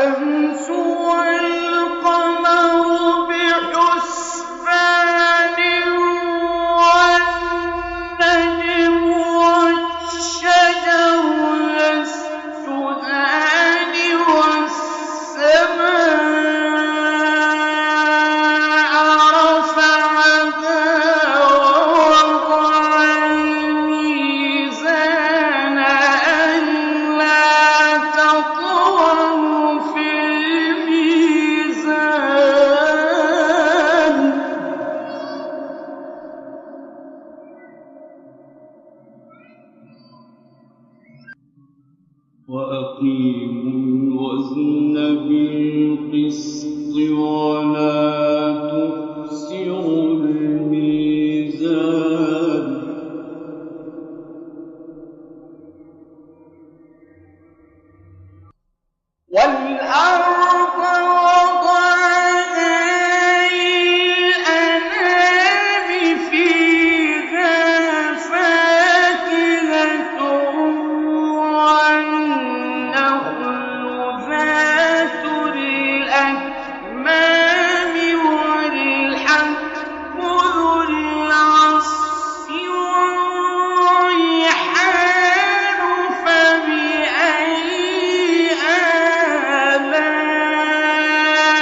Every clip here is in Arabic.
والشمس والقمر بحسبان والنجم والشجر يسجدان والسماء رفعها ووضع الميزان ألا تطغوا في الميزان وأقيموا الوزن بالقسط ولا تخسروا الميزان والأرض وضعها للأنام فيها فاكهة والنخل ذات الأكمام والحب ذو العصف والريحان فبأي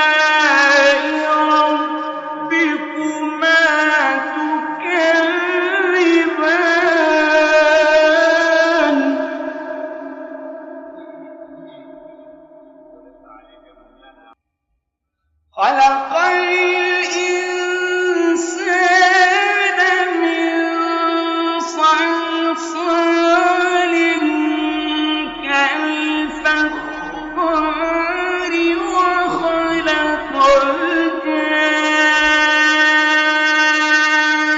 آلاء ربكما تكذبان خلق الإنسان من صلصال كالفخار وخلق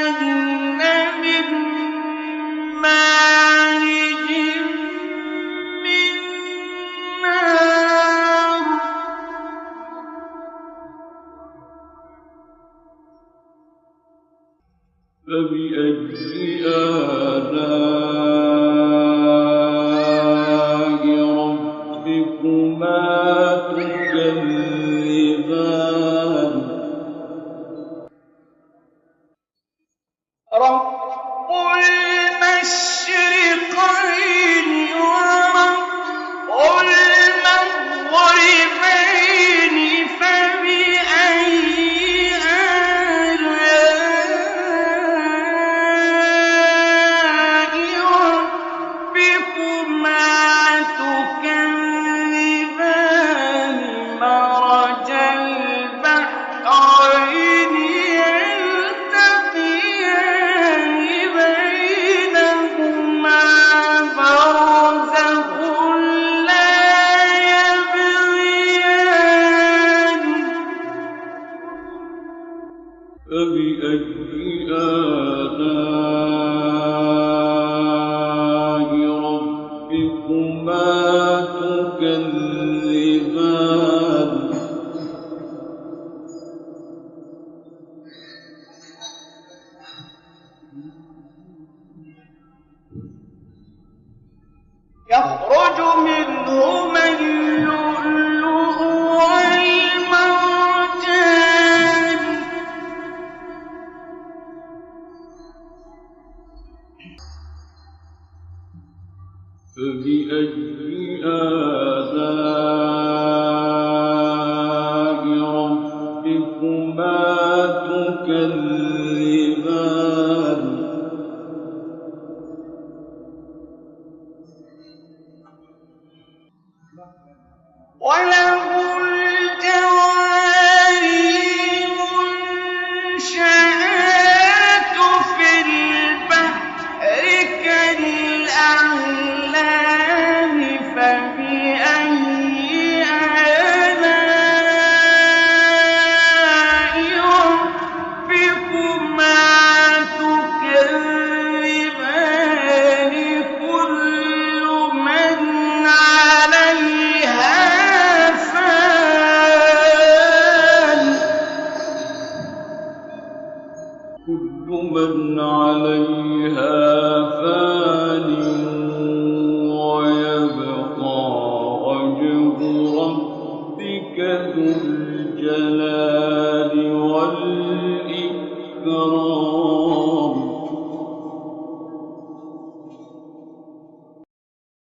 الجان من مارج من نار فبأي آلاء ربكما تكذبان رب المشرقين ورب المغربين فبأي آلاء ربكما تكذبان مرج البحرين يلتقيان بينهما برزخ لا يبغيان فبأي آلاء ربكما تكذبان يخرج منهما اللؤلؤ والمرجان فبأي آلاء ربكما تكذبان وله الجوار المنشآت في البحر كالأعلام فبأي آلاء ربكما تكذبان كل من عليها فان كل من عليها فان ويبقى وجه ربك الجلال والإكرام